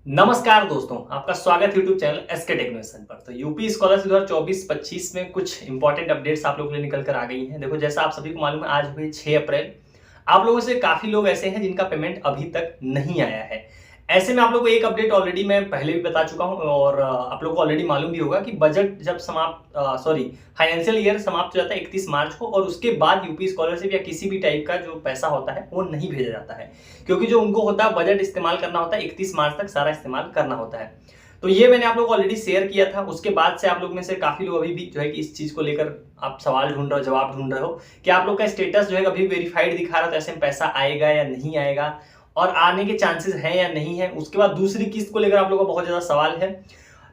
नमस्कार दोस्तों, आपका स्वागत है यूट्यूब चैनल एसके टेक्नोलॉजी पर। तो यूपी स्कॉलरशिप 2024-25 में कुछ इंपॉर्टेंट अपडेट्स आप लोगों के लिए निकल कर आ गई हैं। देखो, जैसा आप सभी को मालूम है, आज हुई 6 अप्रैल। आप लोगों से काफी लोग ऐसे हैं जिनका पेमेंट अभी तक नहीं आया है। ऐसे में आप लोगों को एक अपडेट ऑलरेडी मैं पहले भी बता चुका हूं और आप लोगों को ऑलरेडी मालूम भी होगा कि बजट जब फाइनेंशियल ईयर समाप्त हो जाता है 31 मार्च को, और उसके बाद यूपी स्कॉलरशिप या किसी भी टाइप का जो पैसा होता है वो नहीं भेजा जाता है, क्योंकि जो उनको होता है बजट इस्तेमाल करना होता है, 31 मार्च तक सारा इस्तेमाल करना होता है। तो ये मैंने आप लोगों को ऑलरेडी शेयर किया था। उसके बाद से आप लोग में से काफी लोग अभी भी जो है कि इस चीज को लेकर आप सवाल ढूंढ रहे हो, जवाब ढूंढ रहे हो कि आप लोग का स्टेटस जो है अभी वेरीफाइड दिखा रहा है, तो ऐसे में पैसा आएगा या नहीं आएगा और आने के चांसेस हैं या नहीं है। उसके बाद दूसरी किस्त को लेकर आप लोगों का बहुत ज्यादा सवाल है।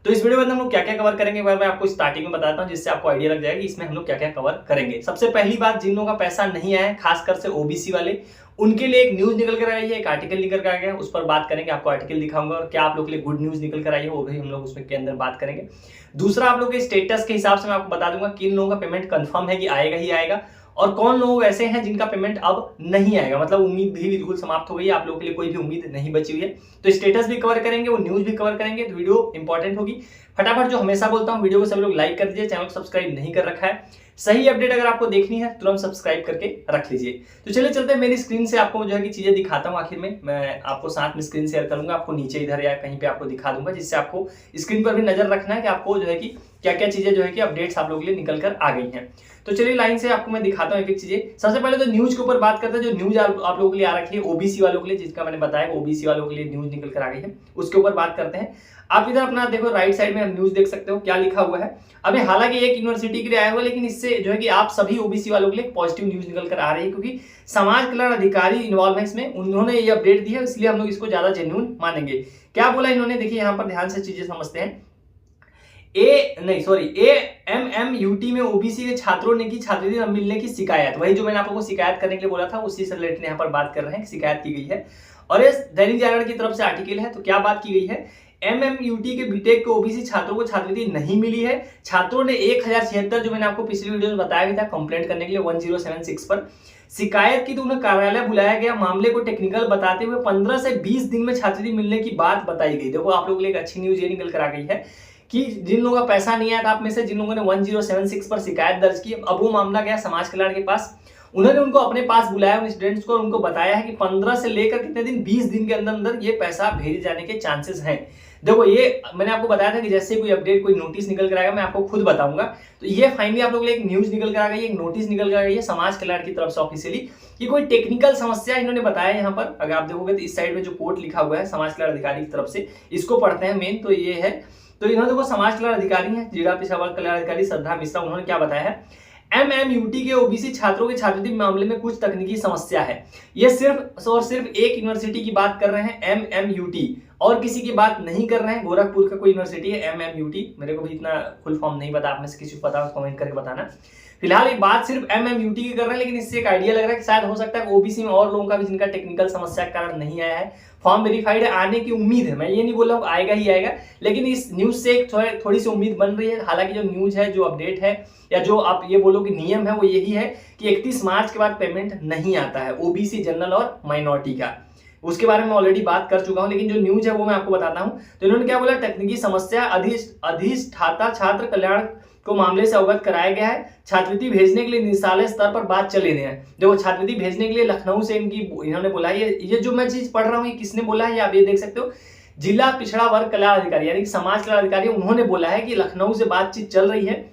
तो इस वीडियो में हम लोग क्या क्या कवर करेंगे, मैं आपको स्टार्टिंग में बताता हूं, जिससे आपको आइडिया लग जाएगा कि इसमें हम लोग क्या क्या कवर करेंगे। सबसे पहली बात, जिन लोगों का पैसा नहीं आया है, खासकर से ओबीसी वाले, उनके लिए एक न्यूज निकल कर आई है, एक आर्टिकल निकल कर आ गया है, उस पर बात करेंगे। आपको आर्टिकल दिखाऊंगा और क्या आप लोग के लिए गुड न्यूज निकल कर आई है वो भी हम लोग उसमें के अंदर बात करेंगे। दूसरा, आप लोग के स्टेटस के हिसाब से मैं आपको बता दूंगा किन लोगों का पेमेंट कंफर्म है कि आएगा ही आएगा, और कौन लोग ऐसे हैं जिनका पेमेंट अब नहीं आएगा, मतलब उम्मीद भी बिल्कुल समाप्त हो गई है, आप लोगों के लिए कोई भी उम्मीद नहीं बची हुई है। तो स्टेटस भी कवर करेंगे, वो न्यूज भी कवर करेंगे। तो वीडियो इंपॉर्टेंट होगी। फटाफट, जो हमेशा बोलता हूं, वीडियो को सभी लोग लाइक कर दीजिए, चैनल को सब्सक्राइब नहीं कर रखा है। सही अपडेट अगर आपको देखनी है तुरंत सब्सक्राइब करके रख लीजिए। तो चलिए चलते हैं, मेरी स्क्रीन से आपको जो है कि चीजें दिखाता हूं। आखिर में मैं आपको साथ में स्क्रीन शेयर करूंगा, आपको नीचे इधर या कहीं पे आपको दिखा दूंगा, जिससे आपको स्क्रीन पर भी नजर रखना है कि आपको जो है कि क्या क्या चीजें जो है कि अपडेट्स आप लोगों के लिए निकल कर आ गई हैं। तो चलिए लाइन से आपको मैं दिखाता हूँ एक एक चीजें। सबसे पहले तो न्यूज के ऊपर बात करते हैं। जो न्यूज आप लोगों के लिए आ रखी है ओबीसी वालों के लिए, जिसका मैंने बताया ओबीसी वालों के लिए न्यूज निकल कर आ गई है, उसके ऊपर बात करते हैं। आप इधर अपना देखो, राइट साइड में न्यूज देख सकते हो क्या लिखा हुआ है। अभी हालांकि एक यूनिवर्सिटी के लिए आया हुआ, लेकिन इससे जो है कि आप सभी ओबीसी वालों के लिए पॉजिटिव न्यूज निकल कर आ रही है, क्योंकि समाज कल्याण अधिकारी इन्वॉल्व है इसमें, उन्होंने ये अपडेट दी है, इसलिए हम लोग इसको ज्यादा जेन्युइन मानेंगे। क्या बोला इन्होंने, देखिए यहाँ पर ध्यान से चीजें समझते हैं। एमएमयूटी में ओबीसी के छात्रों ने की छात्रवृत्ति न मिलने की शिकायत। वही जो मैंने आप लोगों को शिकायत करने के लिए बोला था, उसी से रिलेटेड यहाँ पर बात कर रहे हैं, शिकायत की गई है। और ये दैनिक जागरण की तरफ से आर्टिकल है। तो क्या बात की गई है, एमएमयूटी के बीटेक के ओबीसी छात्रों को छात्रवृत्ति नहीं मिली है। छात्रों ने 1076, जो मैंने आपको पिछली वीडियो में बताया भी था, कंप्लेंट करने के लिए 1076 पर शिकायत की। तो उन्हें कार्यालय बुलाया गया, मामले को टेक्निकल बताते हुए 15 से 20 दिन में छात्रवृत्ति मिलने की बात बताई गई। देखो, आप लोगों के लिए एक अच्छी न्यूज ये निकल कर आ गई है कि जिन लोगों का पैसा नहीं आया था, आप में से जिन लोगों ने 1076 पर शिकायत दर्ज की, अब वो मामला गया समाज कल्याण के पास। उन्होंने उनको अपने पास बुलाया, उन स्टूडेंट्स को, और उनको बताया है कि 15 से लेकर कितने दिन, 20 दिन के अंदर अंदर ये पैसा भेजे जाने के चांसेस हैं। देखो, ये मैंने आपको बताया था कि जैसे कोई अपडेट, कोई नोटिस निकल कर आएगा, मैं आपको खुद बताऊंगा। तो ये फाइनली आप लोगों के लिए एक न्यूज निकल कर आ गई है, एक नोटिस निकल कर आ गई है समाज कल्याण की तरफ से ऑफिशियली, कि कोई टेक्निकल समस्या इन्होंने बताया। यहाँ पर अगर आप देखोगे तो इस साइड में जो कोड लिखा हुआ है समाज कल्याण अधिकारी की तरफ से, इसको पढ़ते हैं मेन। तो ये है, तो इन्होंने देखो, समाज कल्याण अधिकारी हैं, जिला पेशेवर कल्याण अधिकारी श्रद्धा मिश्रा, उन्होंने क्या बताया है, एमएमयूटी के ओबीसी छात्रों के छात्रवृत्ति मामले में कुछ तकनीकी समस्या है। ये सिर्फ और सिर्फ एक यूनिवर्सिटी की बात कर रहे हैं, एमएमयूटी, और किसी की बात नहीं कर रहे हैं। गोरखपुर का कोई यूनिवर्सिटी है एमएमयूटी, मेरे को भी इतना फुल फॉर्म नहीं पता, आप में से किसी को पता हो कमेंट करके बताना। फिलहाल ये बात सिर्फ एमएमयूटी की कर रहे हैं, लेकिन इससे एक आइडिया लग रहा है कि शायद हो सकता है ओबीसी में और लोगों का भी जिनका टेक्निकल समस्या के कारण नहीं आया है, फॉर्म वेरीफाइड है, आने की उम्मीद है। मैं ये नहीं बोल रहा हूँ आएगा ही आएगा, लेकिन इस न्यूज से एक थोड़ी सी उम्मीद बन रही है। हालांकि जो न्यूज है, जो अपडेट है, या जो आप ये बोलो कि नियम है, वो यही है कि 31 मार्च के बाद पेमेंट नहीं आता है ओबीसी, जनरल और माइनॉरिटी का। उसके बारे में ऑलरेडी बात कर चुका हूं, लेकिन जो न्यूज है वो मैं आपको बताता हूं। तो इन्होंने क्या बोला, तकनीकी समस्या, अधिष्ठाता छात्र कल्याण को मामले से अवगत कराया गया है। छात्रवृत्ति भेजने के लिए निदेशालय स्तर पर बात चल रही है। देखो, छात्रवृत्ति भेजने के लिए लखनऊ से इन्होंने बोला है। ये जो मैं चीज पढ़ रहा हूँ, ये किसने बोला है, आप ये देख सकते हो, जिला पिछड़ा वर्ग कल्याण अधिकारी, यानी कि समाज कल्याण अधिकारी, उन्होंने बोला है कि लखनऊ से बातचीत चल रही है,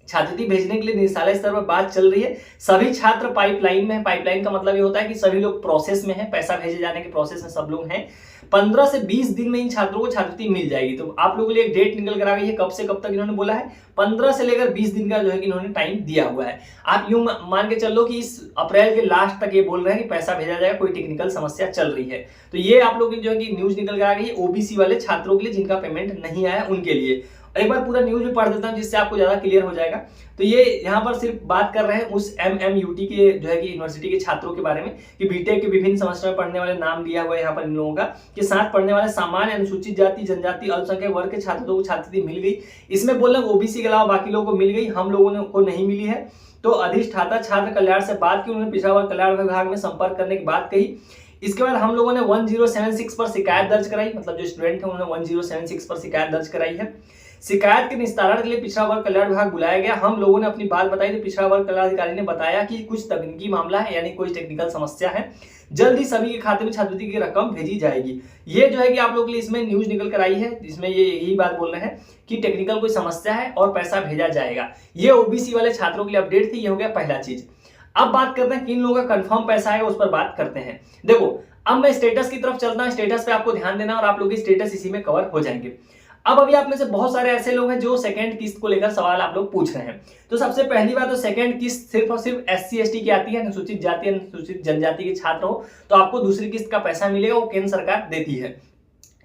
छात्रवृत्ति भेजने के लिए निदेशालय स्तर पर बात चल रही है। सभी छात्र पाइपलाइन में है। पाइपलाइन का मतलब ये होता है कि सभी लोग प्रोसेस में हैं, पैसा भेजे जाने के प्रोसेस में सब लोग हैं। 15 से 20 दिन में इन छात्रों को छात्रवृत्ति मिल जाएगी। तो आप लोगों के लिए एक डेट निकल कर आ गई है, कब से कब तक इन्होंने बोला है, 15 से लेकर 20 दिन का जो है कि इन्होंने टाइम दिया हुआ है। आप यूं मान के चलो कि इस अप्रैल के लास्ट तक ये बोल रहे हैं कि पैसा भेजा जाएगा, कोई टेक्निकल समस्या चल रही है। तो ये आप लोग की जो है कि न्यूज निकल कर आ गई है ओबीसी वाले छात्रों के लिए, जिनका पेमेंट नहीं आया उनके लिए। एक बार पूरा न्यूज भी पढ़ देता हूं, जिससे आपको ज्यादा क्लियर हो जाएगा। तो ये यहाँ पर सिर्फ बात कर रहे हैं उस एमएमयूटी के जो है कि यूनिवर्सिटी के छात्रों के बारे में, कि बीटेक के विभिन्न सेमेस्टर में पढ़ने वाले, नाम लिया हुआ है यहाँ पर इन लोगों का, के साथ पढ़ने वाले सामान्य, अनुसूचित जाति, जनजाति, अल्पसंख्यक वर्ग के छात्रों को छात्रवृत्ति मिल गई। इसमें बोल रहे ओबीसी के अलावा बाकी लोगों को मिल गई, हम लोगों को नहीं मिली है। तो अधिष्ठाता छात्र कल्याण से बात की, उन्होंने पिछड़ा वर्ग कल्याण विभाग में संपर्क करने की बात कही। इसके बाद हम लोगों ने 1076 पर शिकायत दर्ज कराई, मतलब जो स्टूडेंट है उन्होंने 1076 पर शिकायत दर्ज कराई है। शिकायत के निस्तारण के लिए पिछड़ा वर्ग कल्याण विभाग बुलाया गया। हम लोगों ने अपनी बात बताई तो पिछड़ा वर्ग कल्याण अधिकारी ने बताया कि कुछ तकनीकी मामला है, यानी कोई टेक्निकल समस्या है, जल्द ही सभी के खाते में छात्रवृत्ति की रकम भेजी जाएगी। ये जो है कि आप लोग के लिए इसमें न्यूज निकल कर आई है, जिसमें ये यही बात बोल रहे हैं कि टेक्निकल कोई समस्या है और पैसा भेजा जाएगा। ये ओबीसी वाले छात्रों के लिए अपडेट थी। ये हो गया पहला चीज। अब बात करते हैं किन लोगों का कंफर्म पैसा आएगा, उस पर बात करते हैं। देखो अब मैं स्टेटस की तरफ चलता हूं, स्टेटस पे आपको ध्यान देना और आप लोग की स्टेटस इसी में कवर हो जाएंगे। अब अभी आप में से बहुत सारे ऐसे लोग हैं जो सेकंड किस्त को लेकर सवाल आप लोग पूछ रहे हैं। तो सबसे पहली बात तो सेकंड किस्त सिर्फ और सिर्फ SC ST की आती है, अनुसूचित जाति अनुसूचित जनजाति के छात्र हो तो आपको दूसरी किस्त का पैसा मिलेगा, वो केंद्र सरकार देती है।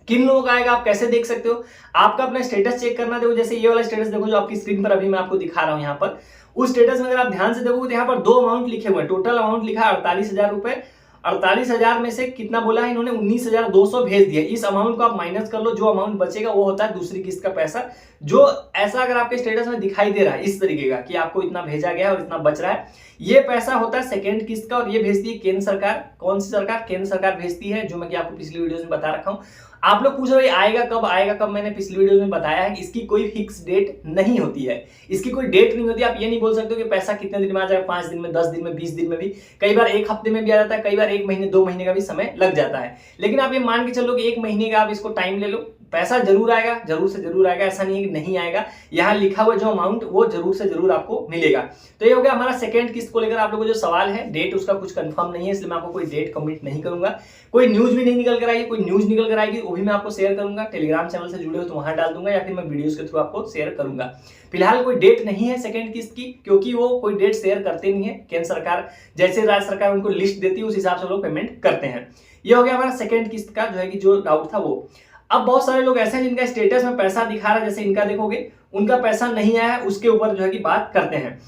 किन लोगों का आएगा आप कैसे देख सकते हो, आपका अपना स्टेटस चेक करना। देखो जैसे ये वाला स्टेटस देखो जो आपकी स्क्रीन पर अभी मैं आपको दिखा रहा हूं, यहाँ पर उस स्टेटस में अगर आप ध्यान से देखोगे तो यहाँ पर 2 अमाउंट लिखे हुए हैं। टोटल अमाउंट लिखा है 48,000 रुपए। 48,000 में से कितना बोला है इन्होंने, 19,200 भेज दिया। इस अमाउंट को आप माइनस कर लो, जो अमाउंट बचेगा वो होता है दूसरी किस्त का पैसा। जो ऐसा अगर आपके स्टेटस में दिखाई दे रहा है इस तरीके का कि आपको इतना भेजा गया है और इतना बच रहा है, ये पैसा होता है सेकंड किस्त का और ये भेजती है केंद्र सरकार। कौन सी सरकार? केंद्र सरकार भेजती है, जो मैं कि आपको पिछली वीडियोस में बता रखा हूं। आप लोग पूछ रहे हो आएगा कब आएगा कब, मैंने पिछली वीडियो में बताया है कि इसकी कोई फिक्स डेट नहीं होती है, इसकी कोई डेट नहीं होती। आप ये नहीं बोल सकते कि पैसा कितने दिन में आ जाएगा, 5 दिन में, 10 दिन में, 20 दिन में भी, कई बार 1 हफ्ते में भी आ जाता है, कई बार 1 महीने 2 महीने का भी समय लग जाता है। लेकिन आप ये मान के चलो कि 1 महीने का आप इसको टाइम ले लो, पैसा जरूर आएगा, जरूर से जरूर आएगा, ऐसा नहीं है कि नहीं आएगा। यहाँ लिखा हुआ जो अमाउंट वो जरूर से जरूर आपको मिलेगा। तो ये हो गया हमारा सेकंड किस्त को लेकर आप लोगों को जो सवाल है। डेट उसका कुछ कंफर्म नहीं है, इसलिए मैं आपको कोई डेट कमिट नहीं करूंगा। कोई न्यूज भी नहीं निकल कर आएगी, कोई न्यूज निकल कर आएगी वो भी मैं आपको शेयर करूंगा। टेलीग्राम चैनल से जुड़े हो तो वहां डाल दूंगा या फिर मैं वीडियोस के थ्रू आपको शेयर करूंगा। फिलहाल कोई डेट नहीं है सेकंड किस्त की, क्योंकि वो कोई डेट शेयर करते नहीं है। केंद्र सरकार जैसे राज्य सरकार उनको लिस्ट देती है उस हिसाब से लोग पेमेंट करते हैं। ये हो गया हमारा सेकंड किस्त का जो है कि जो डाउट था वो। अब बहुत सारे लोग ऐसे हैं जिनका स्टेटस में पैसा दिखा रहा है, जैसे इनका देखोगे उनका पैसा नहीं आया है, उसके ऊपर जो है कि बात करते हैं।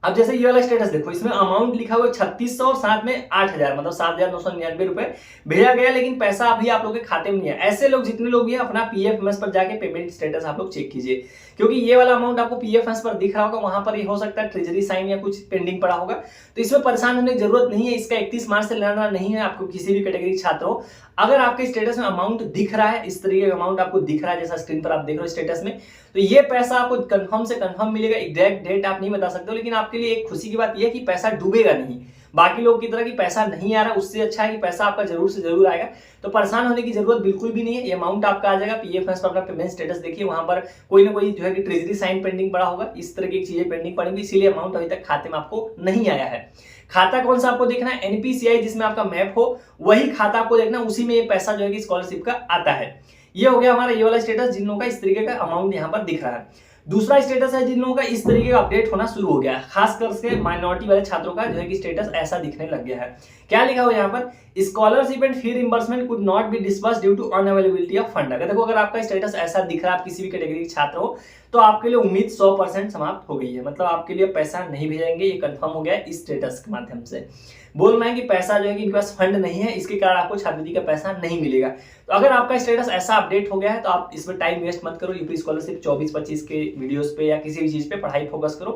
अब जैसे ये वाला स्टेटस देखो, इसमें अमाउंट लिखा हुआ 3600 और साथ में 8,000 मतलब 7,999 रुपए भेजा गया, लेकिन पैसा अभी आप लोग के खाते में नहीं है। ऐसे लोग जितने लोग भी हैं अपना PFMS पर जाके पेमेंट स्टेटस आप लोग चेक कीजिए, क्योंकि ये वाला अमाउंट आपको PFMS पर दिख रहा होगा, वहां पर ये हो सकता है ट्रेजरी साइन या कुछ पेंडिंग पड़ा होगा। तो इसमें परेशान होने की जरूरत नहीं है, इसका 31 मार्च से लेना नहीं है आपको किसी भी कैटेगरी छात्र हो। अगर आपके स्टेटस में अमाउंट दिख रहा है, इस तरीके का अमाउंट आपको दिख रहा है जैसा स्क्रीन पर आप देख रहे हो स्टेटस में, तो ये पैसा आपको कंफर्म से कंफर्म मिलेगा। एग्जैक्ट डेट आप नहीं बता सकते हो, लेकिन आपके लिए एक खुशी की बात यह है कि पैसा डूबेगा नहीं। बाकी लोग की तरह की पैसा नहीं आ रहा, उससे अच्छा है कि पैसा आपका जरूर से जरूर आएगा। तो परेशान होने की जरूरत बिल्कुल भी नहीं है। ये अमाउंट आपका आ जाएगा। PFMS पर अपना पेमेंट स्टेटस देखिए, वहां पर कोई ना कोई जो है कि ट्रेजरी साइन पेंडिंग पड़ा होगा, इस तरह की चीजें पेंडिंग पड़ेंगी, इसीलिए अमाउंट अभी तक खाते में आपको नहीं आया है। खाता कौन सा आपको देखना है? NPCI जिसमें आपका मैप हो वही खाता आपको देखना, उसी में ये पैसा जो है कि स्कॉलरशिप का आता है। ये हो गया हमारा ये वाला स्टेटस, जिन लोगों का इस तरीके का अमाउंट यहाँ पर दिख रहा है। दूसरा स्टेटस है जिन लोगों का इस तरीके का अपडेट होना शुरू हो गया है, खास करके माइनॉरिटी वाले छात्रों का जो है कि स्टेटस ऐसा दिखने लग गया है। क्या लिखा हुआ है यहाँ पर? Scholarship and fee reimbursement could not be disbursed due to unavailability of fund. अगर देखो, अगर आपका स्टेटस ऐसा दिख रहा है, आप किसी भी कैटेगरी के छात्र हो, तो आपके लिए उम्मीद 100% समाप्त हो गई है। मतलब आपके लिए पैसा नहीं भेजेंगे, ये कंफर्म हो गया है इस स्टेटस के माध्यम से। बोलना है कि पैसा जो है कि इनके पास फंड नहीं है, इसके कारण आपको छात्रवृत्ति का पैसा नहीं मिलेगा। तो अगर आपका स्टेटस ऐसा अपडेट हो गया है तो आप इसमें टाइम वेस्ट मत करो। यूपी स्कॉलरशिप 24-25 के वीडियोस पे या किसी भी चीज पे पढ़ाई फोकस करो,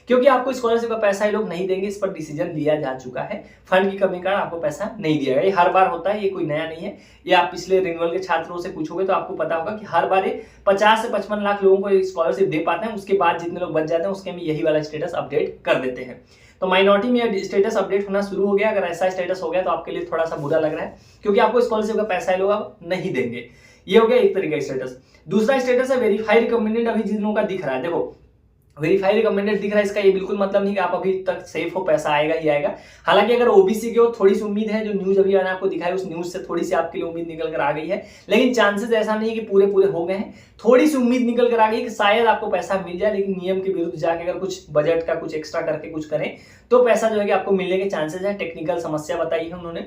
क्योंकि आपको स्कॉलरशिप का पैसा ये लोग नहीं देंगे। इस पर डिसीजन लिया जा चुका है। फंड की कमी के कारण आपको पैसा नहीं दिया गया। ये हर बार होता है, ये कोई नया नहीं है। ये आप पिछले रिन्यूअल के छात्रों से पूछोगे तो आपको पता होगा कि हर बार 50 से 55 लाख लोगों को स्कॉलरशिप दे पाते हैं। उसके बाद जितने लोग बच जाते हैं उसके में यही वाला स्टेटस अपडेट कर देते हैं। तो माइनॉरिटी में स्टेटस अपडेट होना शुरू हो गया। अगर ऐसा स्टेटस हो गया तो आपके लिए थोड़ा सा बुरा लग रहा है, क्योंकि आपको स्कॉलरशिप का पैसा ये लोग अब नहीं देंगे। ये हो गया एक तरीके का स्टेटस। दूसरा स्टेटस है वेरीफाई रिकमेंडेड। अभी जिन लोगों का दिख रहा है, देखो वेरीफाई रिकमेंडेड दिख रहा है, इसका ये बिल्कुल मतलब नहीं कि आप अभी तक सेफ हो, पैसा आएगा ही आएगा। हालांकि अगर ओबीसी के हो थोड़ी सी उम्मीद है, जो न्यूज अभी मैंने आपको दिखाई उस न्यूज से थोड़ी सी आपके लिए उम्मीद निकल कर आ गई है, लेकिन चांसेस ऐसा नहीं है कि पूरे पूरे हो गए हैं। थोड़ी सी उम्मीद निकल कर आ गई कि शायद आपको पैसा मिल जाए, लेकिन नियम के विरुद्ध जाके अगर कुछ बजट का कुछ एक्स्ट्रा करके कुछ करें तो पैसा जो है कि आपको मिलने के चांसेस है। टेक्निकल समस्या बताई है उन्होंने,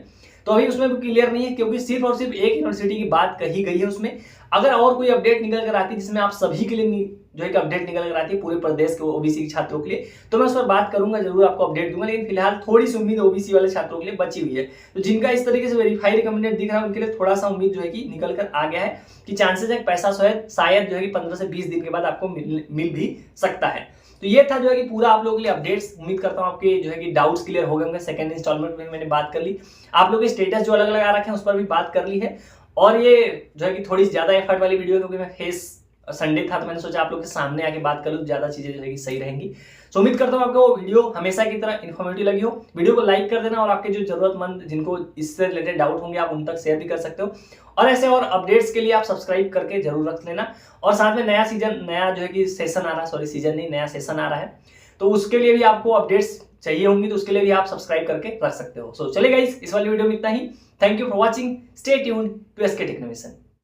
तो अभी उसमें भी क्लियर नहीं है, क्योंकि सिर्फ और सिर्फ एक यूनिवर्सिटी की बात कही गई है उसमें। अगर और कोई अपडेट निकल कर आती है जिसमें आप सभी के लिए जो है कि अपडेट निकल कर आती है पूरे प्रदेश के ओबीसी के छात्रों के लिए, तो मैं उस पर बात करूंगा, जरूर आपको अपडेट दूंगा। लेकिन फिलहाल थोड़ी सी उम्मीद ओबीसी वाले छात्रों के लिए बची हुई है। तो जिनका इस तरीके से वेरीफाई रिकमेंडेड दिख रहा है उनके लिए थोड़ा सा उम्मीद जो है कि निकल कर आ गया है कि चांसेस है पैसा शायद जो है कि 15 से 20 दिन के बाद आपको मिल भी सकता है। तो ये था जो है कि पूरा आप लोगों के लिए अपडेट्स। उम्मीद करता हूँ आपके जो है कि डाउट्स क्लियर हो गए होंगे। सेकंड इंस्टॉलमेंट में मैंने बात कर ली, आप लोग के स्टेटस जो अलग अलग आ रखे हैं उस पर भी बात कर ली है। और ये जो है कि थोड़ी ज्यादा एफर्ट वाली वीडियो है, क्योंकि मैं फेस संडे था तो मैंने सोचा आप लोग के सामने आके बात कर लूँ, ज्यादा चीजें जो है कि सही रहेंगी। तो उम्मीद करता हूँ आपको वो वीडियो हमेशा की तरह इन्फॉर्मेटिव लगी हो। वीडियो को लाइक कर देना और आपके जो जरूरतमंद जिनको इससे रिलेटेड डाउट होंगे आप उन तक शेयर भी कर सकते हो। और ऐसे और अपडेट्स के लिए आप सब्सक्राइब करके जरूर रख लेना। और साथ में नया जो है कि सेशन आ रहा है, सॉरी सीजन नहीं, नया सेशन आ रहा है, तो उसके लिए भी आपको अपडेट्स चाहिए होंगी, तो उसके लिए भी आप सब्सक्राइब करके रख सकते हो। सो चलिए गाइस, इस वाली वीडियो में इतना ही। Thank you for watching, stay tuned to SK Technovision.